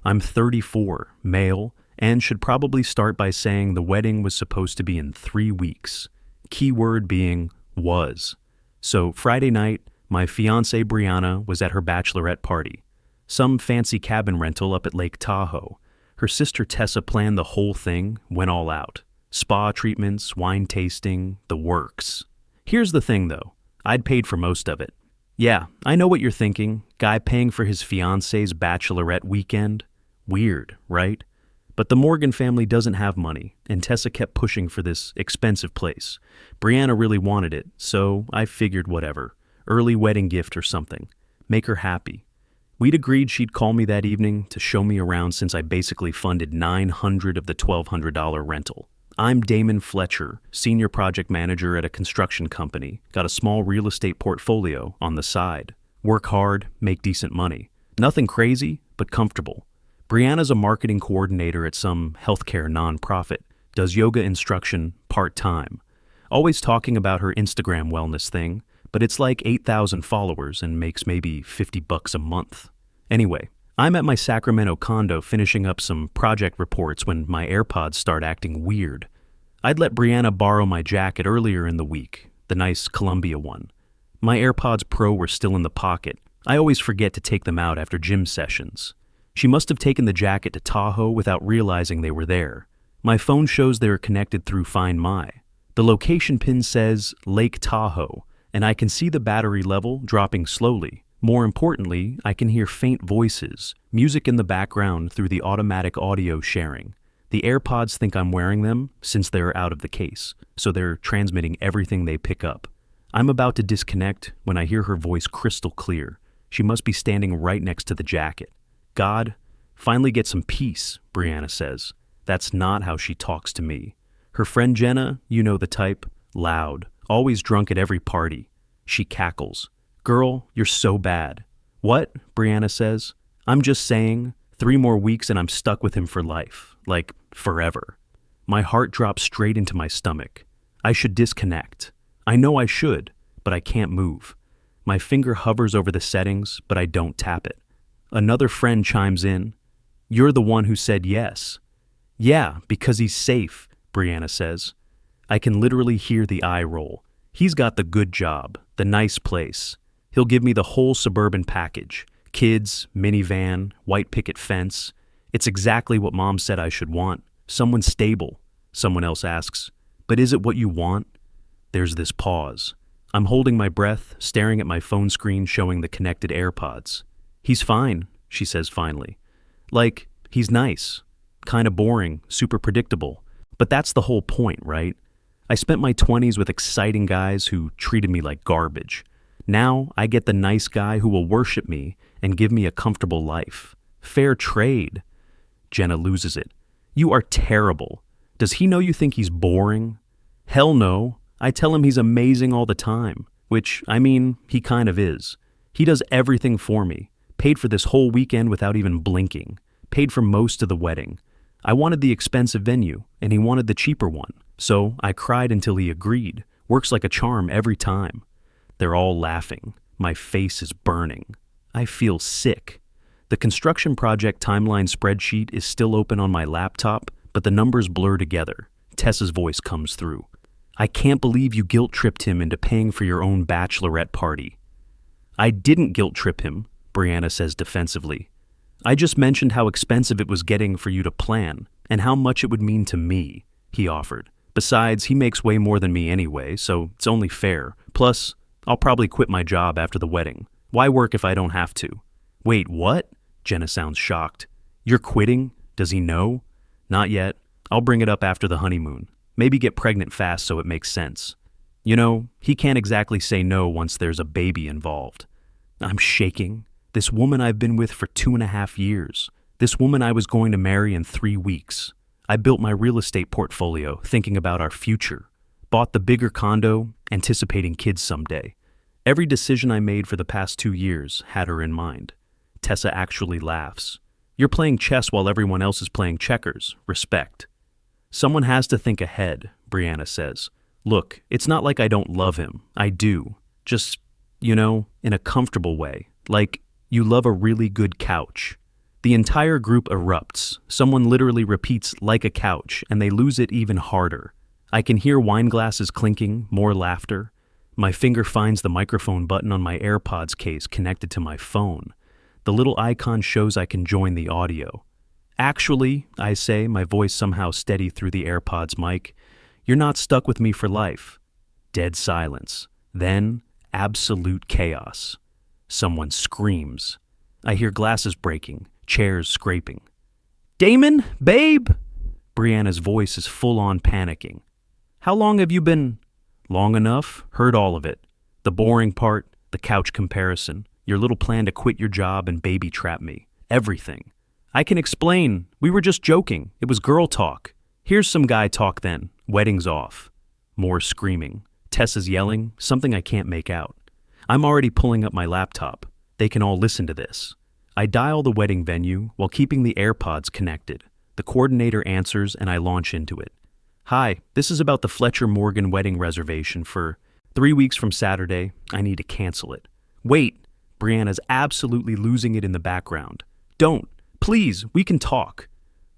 I'm 34, male, and should probably start by saying the wedding was supposed to be in 3 weeks. Keyword being was. So Friday night, my fiancée Brianna was at her bachelorette party. Some fancy cabin rental up at Lake Tahoe. Her sister Tessa planned the whole thing, went all out. Spa treatments, wine tasting, the works. Here's the thing though, I'd paid for most of it. Yeah, I know what you're thinking, guy paying for his fiancée's bachelorette weekend. Weird, right? But the Morgan family doesn't have money, and Tessa kept pushing for this expensive place. Brianna really wanted it, so I figured whatever. Early wedding gift or something. Make her happy. We'd agreed she'd call me that evening to show me around since I basically funded $900 of the $1,200 rental. I'm Damon Fletcher, senior project manager at a construction company. Got a small real estate portfolio on the side. Work hard, make decent money. Nothing crazy, but comfortable. Brianna's a marketing coordinator at some healthcare nonprofit. Does yoga instruction part-time. Always talking about her Instagram wellness thing, but it's like 8,000 followers and makes maybe $50 a month. Anyway, I'm at my Sacramento condo finishing up some project reports when my AirPods start acting weird. I'd let Brianna borrow my jacket earlier in the week, the nice Columbia one. My AirPods Pro were still in the pocket. I always forget to take them out after gym sessions. She must have taken the jacket to Tahoe without realizing they were there. My phone shows they are connected through Find My. The location pin says Lake Tahoe, and I can see the battery level dropping slowly. More importantly, I can hear faint voices, music in the background through the automatic audio sharing. The AirPods think I'm wearing them since they're out of the case, so they're transmitting everything they pick up. I'm about to disconnect when I hear her voice crystal clear. She must be standing right next to the jacket. God, finally get some peace, Brianna says. That's not how she talks to me. Her friend Jenna, you know the type, loud, always drunk at every party. She cackles. Girl, you're so bad. What? Brianna says. I'm just saying, 3 more weeks and I'm stuck with him for life. Like, forever. My heart drops straight into my stomach. I should disconnect. I know I should, but I can't move. My finger hovers over the settings, but I don't tap it. Another friend chimes in. You're the one who said yes. Yeah, because he's safe, Brianna says. I can literally hear the eye roll. He's got the good job, the nice place. He'll give me the whole suburban package. Kids, minivan, white picket fence. It's exactly what Mom said I should want. Someone stable. Someone else asks, but is it what you want? There's this pause. I'm holding my breath, staring at my phone screen showing the connected AirPods. He's fine, she says finally. Like, he's nice. Kinda boring, super predictable. But that's the whole point, right? I spent my 20s with exciting guys who treated me like garbage. Now I get the nice guy who will worship me and give me a comfortable life. Fair trade. Jenna loses it. You are terrible. Does he know you think he's boring? Hell no. I tell him he's amazing all the time, which, I mean, he kind of is. He does everything for me. Paid for this whole weekend without even blinking. Paid for most of the wedding. I wanted the expensive venue, and he wanted the cheaper one. So I cried until he agreed. Works like a charm every time. They're all laughing. My face is burning. I feel sick. The construction project timeline spreadsheet is still open on my laptop, but the numbers blur together. Tessa's voice comes through. I can't believe you guilt-tripped him into paying for your own bachelorette party. I didn't guilt-trip him, Brianna says defensively. I just mentioned how expensive it was getting for you to plan, and how much it would mean to me, he offered. Besides, he makes way more than me anyway, so it's only fair. Plus, I'll probably quit my job after the wedding. Why work if I don't have to? Wait, what? Jenna sounds shocked. You're quitting? Does he know? Not yet. I'll bring it up after the honeymoon. Maybe get pregnant fast so it makes sense. You know, he can't exactly say no once there's a baby involved. I'm shaking. This woman I've been with for 2.5 years. This woman I was going to marry in 3 weeks. I built my real estate portfolio thinking about our future. Bought the bigger condo, anticipating kids someday. Every decision I made for the past 2 years had her in mind. Tessa actually laughs. You're playing chess while everyone else is playing checkers. Respect. Someone has to think ahead, Brianna says. Look, it's not like I don't love him. I do. Just, in a comfortable way. Like, you love a really good couch. The entire group erupts. Someone literally repeats like a couch, and they lose it even harder. I can hear wine glasses clinking, more laughter. My finger finds the microphone button on my AirPods case connected to my phone. The little icon shows I can join the audio. Actually, I say, my voice somehow steady through the AirPods mic, you're not stuck with me for life. Dead silence. Then, absolute chaos. Someone screams. I hear glasses breaking, chairs scraping. Damon, babe! Brianna's voice is full-on panicking. How long have you been? Long enough, heard all of it. The boring part, the couch comparison, your little plan to quit your job and baby trap me. Everything. I can explain. We were just joking. It was girl talk. Here's some guy talk then. Wedding's off. More screaming. Tessa's yelling, something I can't make out. I'm already pulling up my laptop. They can all listen to this. I dial the wedding venue while keeping the AirPods connected. The coordinator answers and I launch into it. Hi, this is about the Fletcher Morgan wedding reservation for 3 weeks from Saturday. I need to cancel it. Wait, Brianna's absolutely losing it in the background. Don't. Please, we can talk.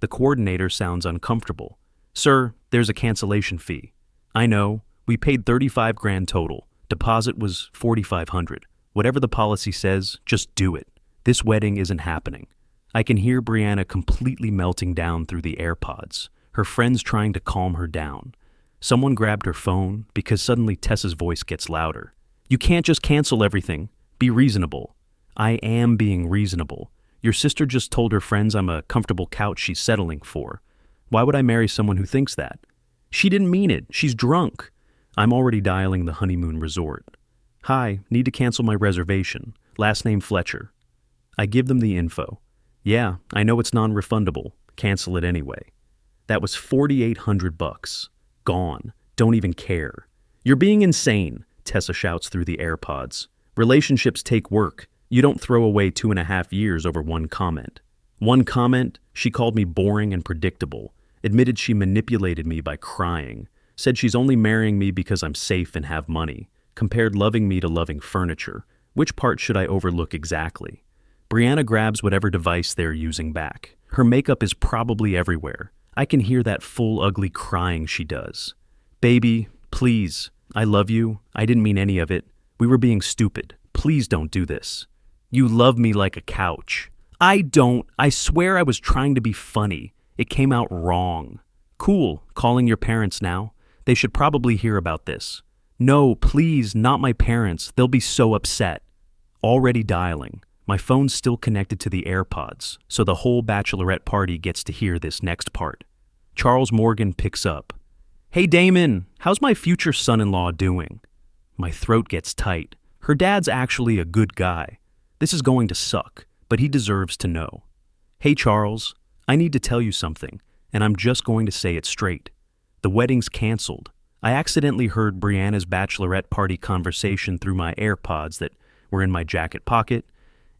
The coordinator sounds uncomfortable. Sir, there's a cancellation fee. I know. We paid $35,000 total. Deposit was $4,500. Whatever the policy says, just do it. This wedding isn't happening. I can hear Brianna completely melting down through the AirPods. Her friends trying to calm her down. Someone grabbed her phone because suddenly Tessa's voice gets louder. You can't just cancel everything. Be reasonable. I am being reasonable. Your sister just told her friends I'm a comfortable couch she's settling for. Why would I marry someone who thinks that? She didn't mean it. She's drunk. I'm already dialing the honeymoon resort. Hi, need to cancel my reservation. Last name Fletcher. I give them the info. Yeah, I know it's non-refundable. Cancel it anyway. That was $4,800. Gone. Don't even care. You're being insane, Tessa shouts through the AirPods. Relationships take work. You don't throw away 2.5 years over one comment. One comment, she called me boring and predictable. Admitted she manipulated me by crying. Said she's only marrying me because I'm safe and have money. Compared loving me to loving furniture. Which part should I overlook exactly? Brianna grabs whatever device they're using back. Her makeup is probably everywhere. I can hear that full ugly crying she does. Baby, please. I love you. I didn't mean any of it. We were being stupid. Please don't do this. You love me like a couch. I don't. I swear I was trying to be funny. It came out wrong. Cool. Calling your parents now. They should probably hear about this. No, please, not my parents. They'll be so upset. Already dialing. My phone's still connected to the AirPods, so the whole Bachelorette party gets to hear this next part. Charles Morgan picks up. Hey Damon, how's my future son-in-law doing? My throat gets tight. Her dad's actually a good guy. This is going to suck, but he deserves to know. Hey Charles, I need to tell you something, and I'm just going to say it straight. The wedding's canceled. I accidentally heard Brianna's Bachelorette party conversation through my AirPods that were in my jacket pocket,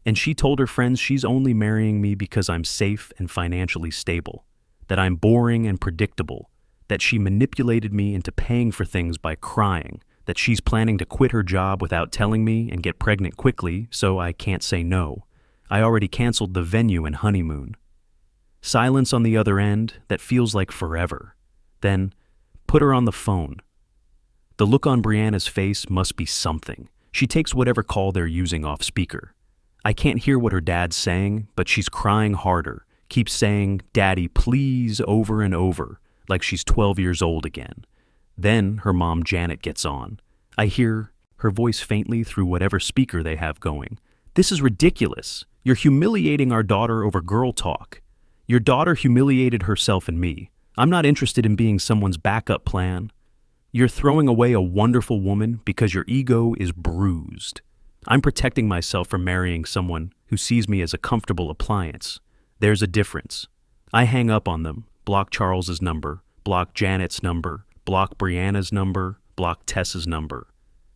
and she told her friends she's only marrying me because I'm safe and financially stable, that I'm boring and predictable, that she manipulated me into paying for things by crying, that she's planning to quit her job without telling me and get pregnant quickly, so I can't say no. I already canceled the venue and honeymoon. Silence on the other end that feels like forever. Then, put her on the phone. The look on Brianna's face must be something. She takes whatever call they're using off speaker. I can't hear what her dad's saying, but she's crying harder, keeps saying, Daddy, please, over and over, like she's 12 years old again. Then her mom Janet gets on. I hear her voice faintly through whatever speaker they have going. This is ridiculous. You're humiliating our daughter over girl talk. Your daughter humiliated herself and me. I'm not interested in being someone's backup plan. You're throwing away a wonderful woman because your ego is bruised. I'm protecting myself from marrying someone who sees me as a comfortable appliance. There's a difference. I hang up on them, block Charles's number, block Janet's number, block Brianna's number, block Tessa's number.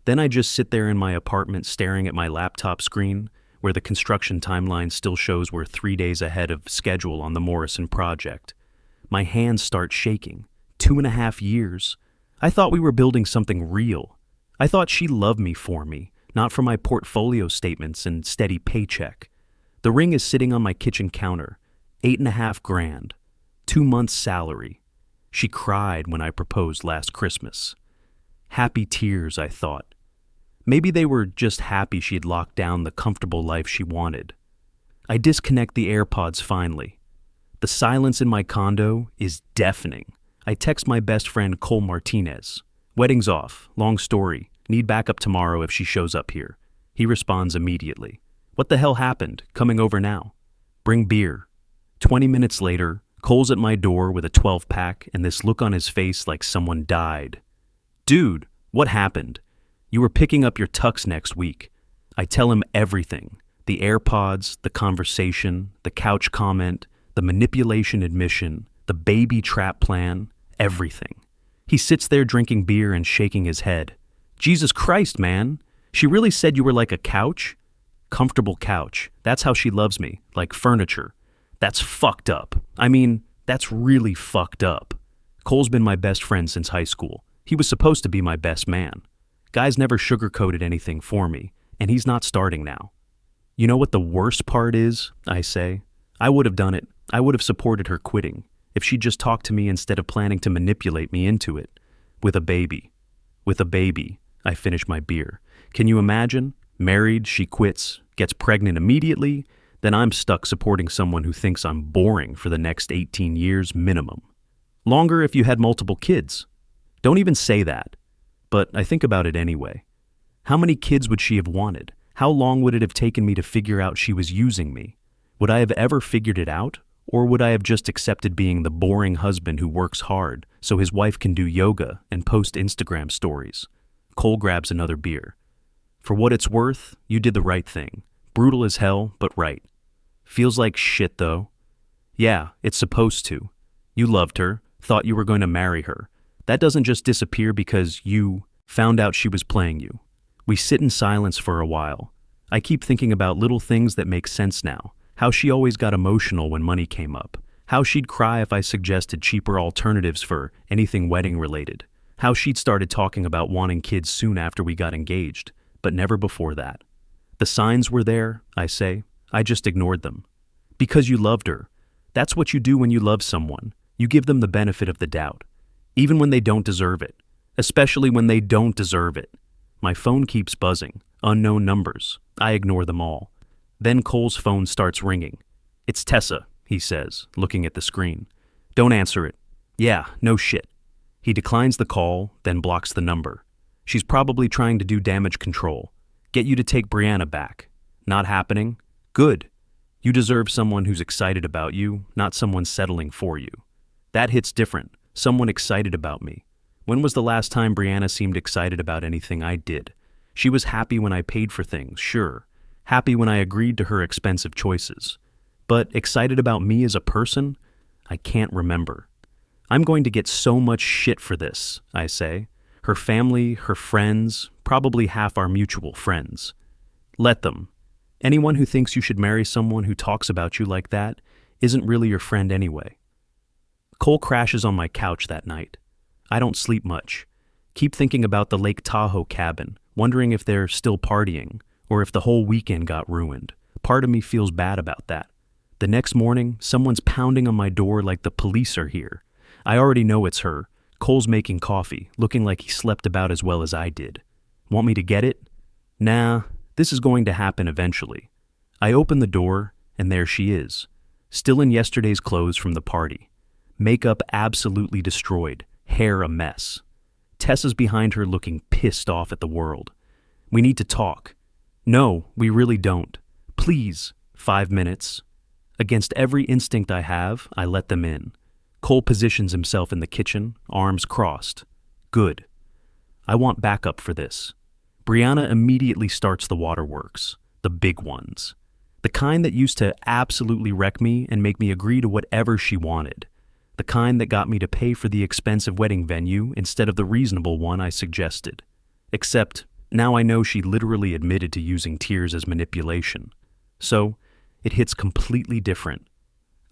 Then I just sit there in my apartment staring at my laptop screen, where the construction timeline still shows we're 3 days ahead of schedule on the Morrison project. My hands start shaking. 2.5 years. I thought we were building something real. I thought she loved me for me, not for my portfolio statements and steady paycheck. The ring is sitting on my kitchen counter. 8.5 grand. 2 months' salary. She cried when I proposed last Christmas. Happy tears, I thought. Maybe they were just happy she had locked down the comfortable life she wanted. I disconnect the AirPods finally. The silence in my condo is deafening. I text my best friend Cole Martinez. Wedding's off. Long story. Need backup tomorrow if she shows up here. He responds immediately. What the hell happened? Coming over now. Bring beer. 20 minutes later, Cole's at my door with a 12-pack and this look on his face like someone died. Dude, what happened? You were picking up your tux next week. I tell him everything. The AirPods, the conversation, the couch comment, the manipulation admission, the baby trap plan, everything. He sits there drinking beer and shaking his head. Jesus Christ, man. She really said you were like a couch? Comfortable couch. That's how she loves me, like furniture. That's fucked up. I mean, that's really fucked up. Cole's been my best friend since high school. He was supposed to be my best man. Guys never sugarcoated anything for me, and he's not starting now. You know what the worst part is? I say. I would have done it. I would have supported her quitting if she'd just talked to me instead of planning to manipulate me into it. With a baby. With a baby. I finish my beer. Can you imagine? Married, she quits, gets pregnant immediately, then I'm stuck supporting someone who thinks I'm boring for the next 18 years minimum. Longer if you had multiple kids. Don't even say that. But I think about it anyway. How many kids would she have wanted? How long would it have taken me to figure out she was using me? Would I have ever figured it out? Or would I have just accepted being the boring husband who works hard so his wife can do yoga and post Instagram stories? Cole grabs another beer. For what it's worth, you did the right thing. Brutal as hell, but right. Feels like shit, though. Yeah, it's supposed to. You loved her, thought you were going to marry her. That doesn't just disappear because you found out she was playing you. We sit in silence for a while. I keep thinking about little things that make sense now. How she always got emotional when money came up. How she'd cry if I suggested cheaper alternatives for anything wedding related. How she'd started talking about wanting kids soon after we got engaged, but never before that. The signs were there, I say. I just ignored them. Because you loved her. That's what you do when you love someone. You give them the benefit of the doubt. Even when they don't deserve it. Especially when they don't deserve it. My phone keeps buzzing. Unknown numbers. I ignore them all. Then Cole's phone starts ringing. It's Tessa, he says, looking at the screen. Don't answer it. Yeah, no shit. He declines the call, then blocks the number. She's probably trying to do damage control. Get you to take Brianna back. Not happening? Good. You deserve someone who's excited about you, not someone settling for you. That hits different. Someone excited about me. When was the last time Brianna seemed excited about anything I did? She was happy when I paid for things, sure. Happy when I agreed to her expensive choices. But excited about me as a person? I can't remember. I'm going to get so much shit for this, I say. Her family, her friends, probably half our mutual friends. Let them. Anyone who thinks you should marry someone who talks about you like that isn't really your friend anyway. Cole crashes on my couch that night. I don't sleep much. Keep thinking about the Lake Tahoe cabin, wondering if they're still partying, or if the whole weekend got ruined. Part of me feels bad about that. The next morning, someone's pounding on my door like the police are here. I already know it's her. Cole's making coffee, looking like he slept about as well as I did. Want me to get it? Nah, this is going to happen eventually. I open the door, and there she is. Still in yesterday's clothes from the party. Makeup absolutely destroyed, hair a mess. Tessa's behind her looking pissed off at the world. We need to talk. No, we really don't. Please, 5 minutes. Against every instinct I have, I let them in. Cole positions himself in the kitchen, arms crossed. Good. I want backup for this. Brianna immediately starts the waterworks, the big ones. The kind that used to absolutely wreck me and make me agree to whatever she wanted. The kind that got me to pay for the expensive wedding venue instead of the reasonable one I suggested. Except, now I know she literally admitted to using tears as manipulation. So, it hits completely different.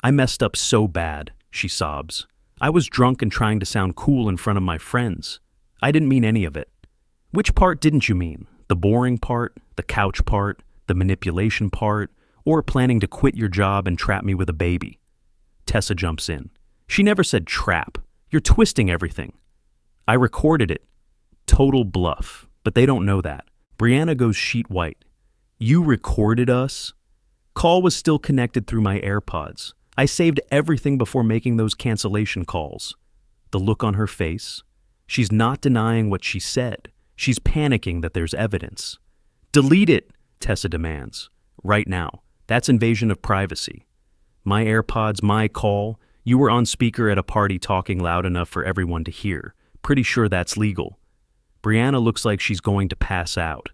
I messed up so bad, she sobs. I was drunk and trying to sound cool in front of my friends. I didn't mean any of it. Which part didn't you mean? The boring part? The couch part? The manipulation part? Or planning to quit your job and trap me with a baby. Tessa jumps in. She never said trap. You're twisting everything. I recorded it. Total bluff, but they don't know that. Brianna goes sheet white. You recorded us? Call was still connected through my AirPods. I saved everything before making those cancellation calls. The look on her face. She's not denying what she said. She's panicking that there's evidence. Delete it, Tessa demands. Right now. That's invasion of privacy. My AirPods, my call. You were on speaker at a party talking loud enough for everyone to hear. Pretty sure that's legal. Brianna looks like she's going to pass out.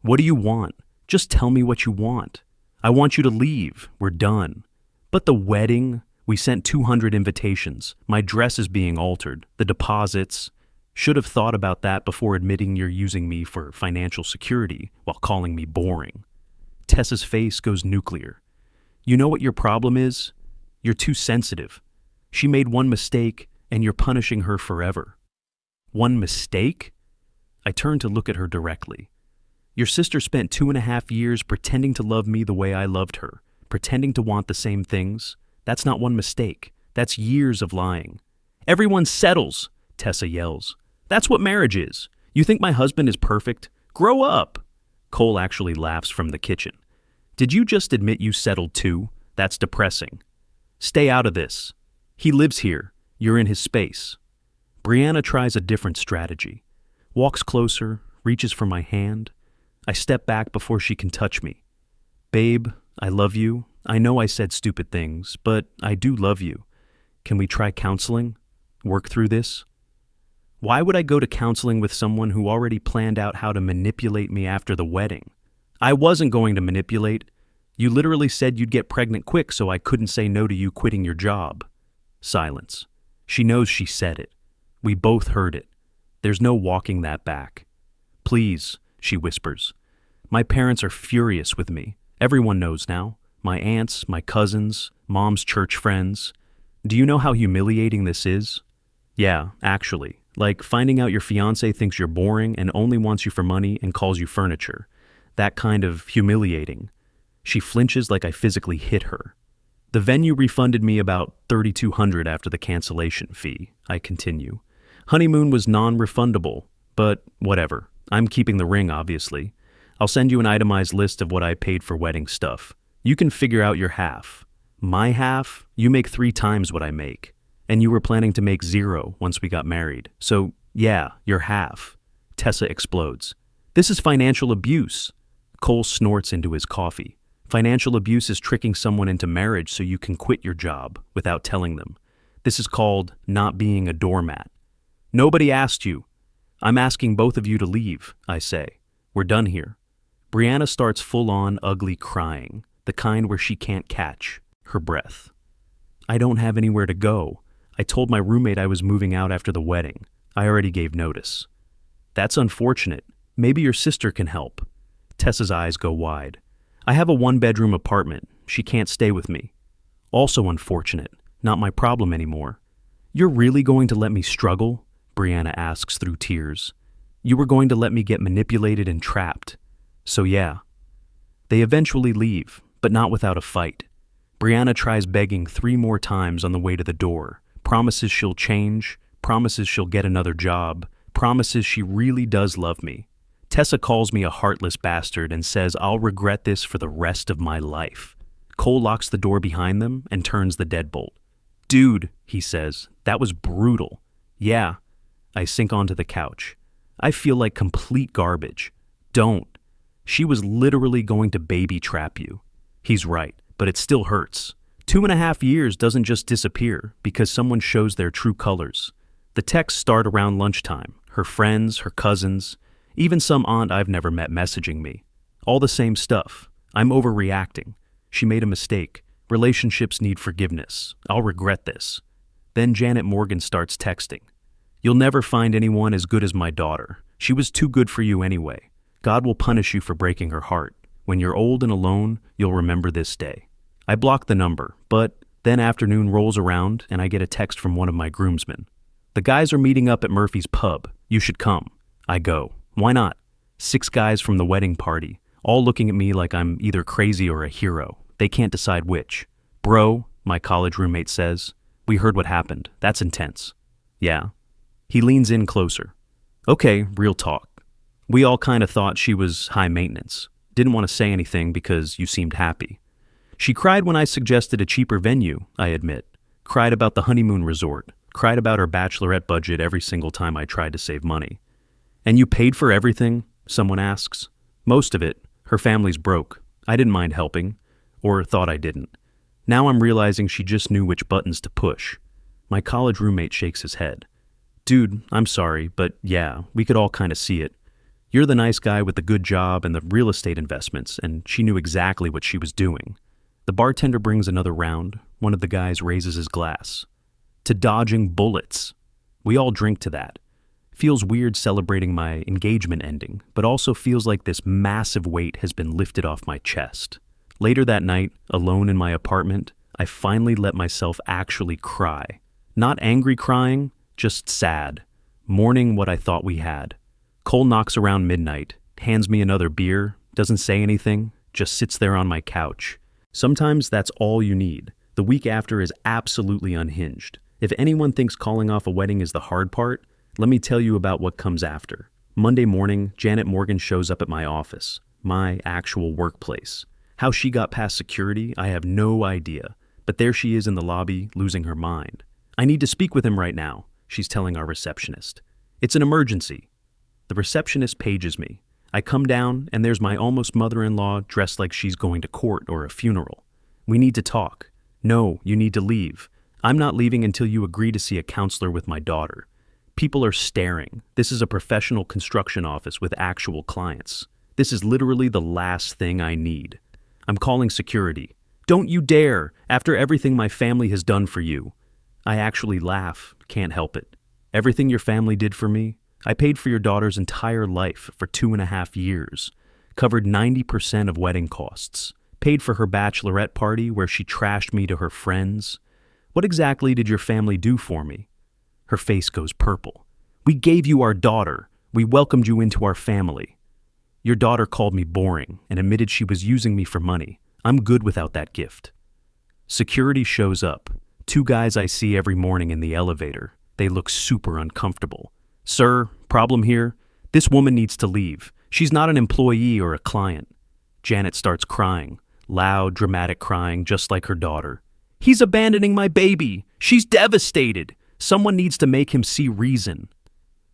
What do you want? Just tell me what you want. I want you to leave. We're done. But the wedding? We sent 200 invitations. My dress is being altered. The deposits. Should have thought about that before admitting you're using me for financial security while calling me boring. Tessa's face goes nuclear. You know what your problem is? You're too sensitive. She made one mistake, and you're punishing her forever. One mistake? I turn to look at her directly. Your sister spent 2.5 years pretending to love me the way I loved her, pretending to want the same things. That's not one mistake. That's years of lying. Everyone settles, Tessa yells. That's what marriage is. You think my husband is perfect? Grow up. Cole actually laughs from the kitchen. Did you just admit you settled too? That's depressing. Stay out of this. He lives here. You're in his space. Brianna tries a different strategy. Walks closer, reaches for my hand. I step back before she can touch me. Babe, I love you. I know I said stupid things, but I do love you. Can we try counseling? Work through this? Why would I go to counseling with someone who already planned out how to manipulate me after the wedding? I wasn't going to manipulate. You literally said you'd get pregnant quick so I couldn't say no to you quitting your job. Silence. She knows she said it. We both heard it. There's no walking that back. Please, she whispers. My parents are furious with me. Everyone knows now. My aunts, my cousins, mom's church friends. Do you know how humiliating this is? Yeah, actually. Like finding out your fiancé thinks you're boring and only wants you for money and calls you furniture. That kind of humiliating. She flinches like I physically hit her. The venue refunded me about $3,200 after the cancellation fee, I continue. Honeymoon was non-refundable, but whatever. I'm keeping the ring, obviously. I'll send you an itemized list of what I paid for wedding stuff. You can figure out your half. My half? You make 3 times what I make. And you were planning to make 0 once we got married. So, yeah, your half. Tessa explodes. This is financial abuse. Cole snorts into his coffee. Financial abuse is tricking someone into marriage so you can quit your job without telling them. This is called not being a doormat. Nobody asked you. I'm asking both of you to leave, I say. We're done here. Brianna starts full-on ugly crying, the kind where she can't catch her breath. I don't have anywhere to go. I told my roommate I was moving out after the wedding. I already gave notice. That's unfortunate. Maybe your sister can help. Tessa's eyes go wide. I have a 1-bedroom apartment. She can't stay with me. Also unfortunate. Not my problem anymore. You're really going to let me struggle? Brianna asks through tears. You were going to let me get manipulated and trapped. So yeah. They eventually leave, but not without a fight. Brianna tries begging 3 more times on the way to the door. Promises she'll change. Promises she'll get another job. Promises she really does love me. Tessa calls me a heartless bastard and says I'll regret this for the rest of my life. Cole locks the door behind them and turns the deadbolt. Dude, he says, that was brutal. Yeah. I sink onto the couch. I feel like complete garbage. Don't. She was literally going to baby trap you. He's right, but it still hurts. 2.5 years doesn't just disappear because someone shows their true colors. The texts start around lunchtime. Her friends, her cousins, even some aunt I've never met messaging me. All the same stuff. I'm overreacting. She made a mistake. Relationships need forgiveness. I'll regret this. Then Janet Morgan starts texting. You'll never find anyone as good as my daughter. She was too good for you anyway. God will punish you for breaking her heart. When you're old and alone, you'll remember this day. I block the number, but then afternoon rolls around and I get a text from one of my groomsmen. The guys are meeting up at Murphy's pub. You should come. I go. Why not? 6 guys from the wedding party, all looking at me like I'm either crazy or a hero. They can't decide which. Bro, my college roommate says, we heard what happened. That's intense. Yeah. He leans in closer. Okay, real talk. We all kind of thought she was high maintenance. Didn't want to say anything because you seemed happy. She cried when I suggested a cheaper venue, I admit. Cried about the honeymoon resort. Cried about her bachelorette budget every single time I tried to save money. And you paid for everything? Someone asks. Most of it. Her family's broke. I didn't mind helping. Or thought I didn't. Now I'm realizing she just knew which buttons to push. My college roommate shakes his head. Dude, I'm sorry, but yeah, we could all kind of see it. You're the nice guy with the good job and the real estate investments, and she knew exactly what she was doing. The bartender brings another round. One of the guys raises his glass. To dodging bullets. We all drink to that. Feels weird celebrating my engagement ending, but also feels like this massive weight has been lifted off my chest. Later that night, alone in my apartment, I finally let myself actually cry. Not angry crying, just sad. Mourning what I thought we had. Cole knocks around midnight, hands me another beer, doesn't say anything, just sits there on my couch. Sometimes that's all you need. The week after is absolutely unhinged. If anyone thinks calling off a wedding is the hard part, let me tell you about what comes after. Monday morning, Janet Morgan shows up at my office, my actual workplace. How she got past security, I have no idea. But there she is in the lobby, losing her mind. I need to speak with him right now, she's telling our receptionist. It's an emergency. The receptionist pages me. I come down, and there's my almost mother-in-law dressed like she's going to court or a funeral. We need to talk. No, you need to leave. I'm not leaving until you agree to see a counselor with my daughter. People are staring. This is a professional construction office with actual clients. This is literally the last thing I need. I'm calling security. Don't you dare, after everything my family has done for you. I actually laugh, can't help it. Everything your family did for me, I paid for your daughter's entire life for 2.5 years, covered 90% of wedding costs, paid for her bachelorette party where she trashed me to her friends. What exactly did your family do for me? Her face goes purple. We gave you our daughter. We welcomed you into our family. Your daughter called me boring and admitted she was using me for money. I'm good without that gift. Security shows up. 2 guys I see every morning in the elevator. They look super uncomfortable. Sir, problem here? This woman needs to leave. She's not an employee or a client. Janet starts crying. Loud, dramatic crying, just like her daughter. He's abandoning my baby. She's devastated. Someone needs to make him see reason.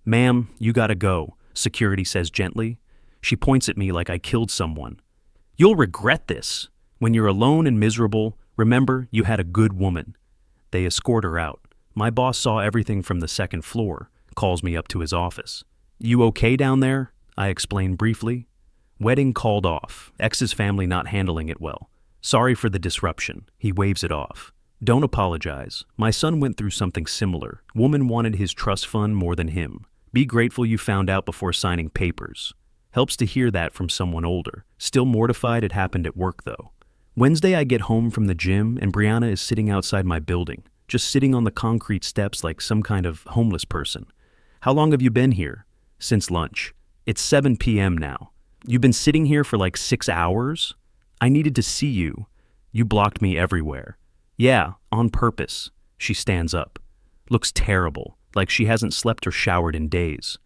Ma'am, you gotta go, security says gently. She points at me like I killed someone. You'll regret this. When you're alone and miserable, remember you had a good woman. They escort her out. My boss saw everything from the second floor, calls me up to his office. You okay down there? I explain briefly. Wedding called off. Ex's family not handling it well. Sorry for the disruption. He waves it off. Don't apologize. My son went through something similar. Woman wanted his trust fund more than him. Be grateful you found out before signing papers. Helps to hear that from someone older. Still mortified it happened at work though. Wednesday I get home from the gym and Brianna is sitting outside my building, just sitting on the concrete steps like some kind of homeless person. How long have you been here? Since lunch. It's 7 p.m. now. You've been sitting here for like 6 hours? I needed to see you. You blocked me everywhere. Yeah, on purpose. She stands up. Looks terrible, like she hasn't slept or showered in days.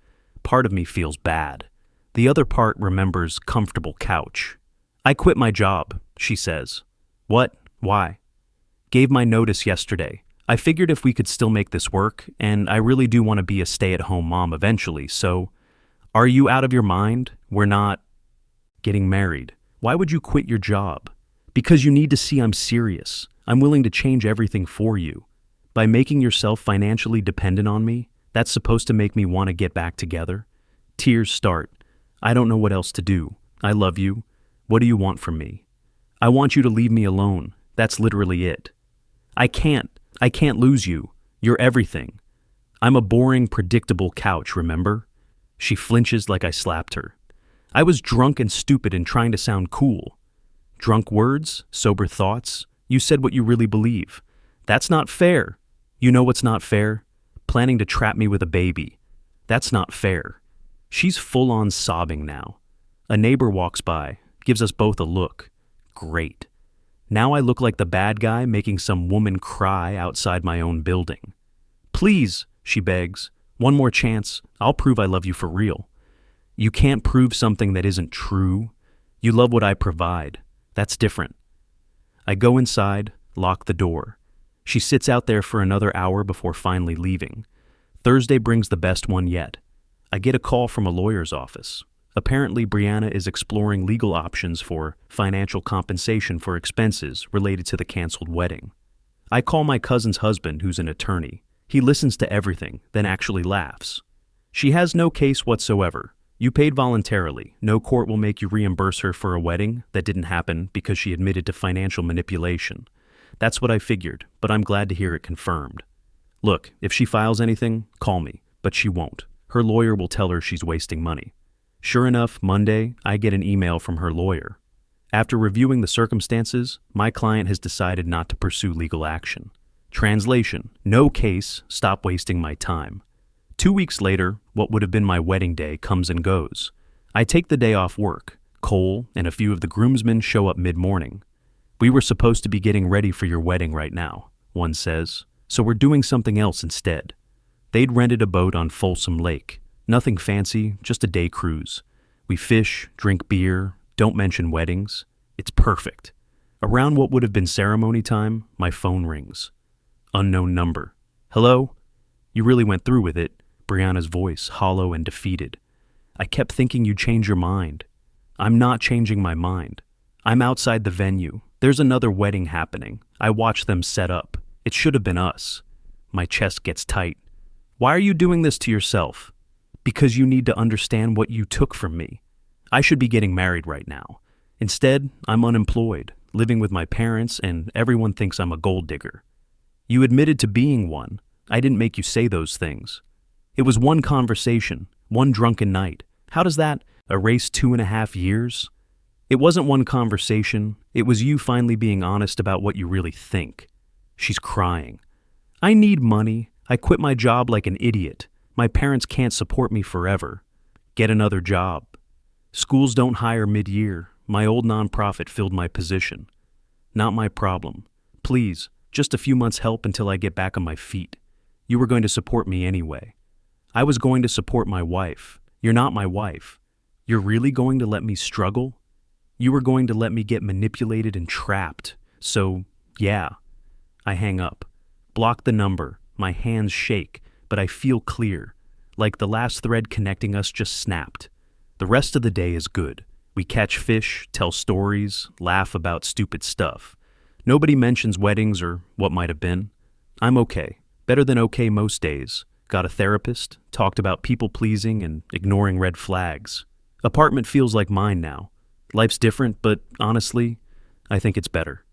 Part of me feels bad. The other part remembers comfortable couch. I quit my job, she says. What? Why? Gave my notice yesterday. I figured if we could still make this work, and I really do want to be a stay-at-home mom eventually, so... Are you out of your mind? We're not... Getting married. Why would you quit your job? Because you need to see I'm serious. I'm willing to change everything for you. By making yourself financially dependent on me, that's supposed to make me want to get back together? Tears start. I don't know what else to do. I love you. What do you want from me? I want you to leave me alone. That's literally it. I can't lose you. You're everything. I'm a boring, predictable couch, remember? She flinches like I slapped her. I was drunk and stupid and trying to sound cool. Drunk words, sober thoughts. You said what you really believe. That's not fair. You know what's not fair? Planning to trap me with a baby. That's not fair. She's full-on sobbing now. A neighbor walks by, gives us both a look. Great. Now I look like the bad guy making some woman cry outside my own building. Please, she begs, one more chance. I'll prove I love you for real. You can't prove something that isn't true. You love what I provide. That's different. I go inside, lock the door. She sits out there for another hour before finally leaving. Thursday brings the best one yet. I get a call from a lawyer's office. Apparently, Brianna is exploring legal options for financial compensation for expenses related to the canceled wedding. I call my cousin's husband, who's an attorney. He listens to everything, then actually laughs. She has no case whatsoever. You paid voluntarily. No court will make you reimburse her for a wedding that didn't happen because she admitted to financial manipulation. That's what I figured, but I'm glad to hear it confirmed. Look, if she files anything, call me, but she won't. Her lawyer will tell her she's wasting money. Sure enough, Monday, I get an email from her lawyer. After reviewing the circumstances, my client has decided not to pursue legal action. Translation: no case, stop wasting my time. 2 weeks later, what would have been my wedding day comes and goes. I take the day off work. Cole and a few of the groomsmen show up mid-morning. We were supposed to be getting ready for your wedding right now, one says, so we're doing something else instead. They'd rented a boat on Folsom Lake. Nothing fancy, just a day cruise. We fish, drink beer, don't mention weddings. It's perfect. Around what would have been ceremony time, my phone rings. Unknown number. Hello? You really went through with it, Brianna's voice, hollow and defeated. I kept thinking you'd change your mind. I'm not changing my mind. I'm outside the venue. There's another wedding happening. I watched them set up. It should have been us. My chest gets tight. Why are you doing this to yourself? Because you need to understand what you took from me. I should be getting married right now. Instead, I'm unemployed, living with my parents, and everyone thinks I'm a gold digger. You admitted to being one. I didn't make you say those things. It was one conversation, one drunken night. How does that erase 2.5 years? It wasn't one conversation. It was you finally being honest about what you really think. She's crying. I need money. I quit my job like an idiot. My parents can't support me forever. Get another job. Schools don't hire mid-year. My old nonprofit filled my position. Not my problem. Please, just a few months help until I get back on my feet. You were going to support me anyway. I was going to support my wife. You're not my wife. You're really going to let me struggle? You were going to let me get manipulated and trapped. So, yeah. I hang up. Block the number. My hands shake, but I feel clear. Like the last thread connecting us just snapped. The rest of the day is good. We catch fish, tell stories, laugh about stupid stuff. Nobody mentions weddings or what might have been. I'm okay. Better than okay most days. Got a therapist, talked about people-pleasing and ignoring red flags. Apartment feels like mine now. Life's different, but honestly, I think it's better.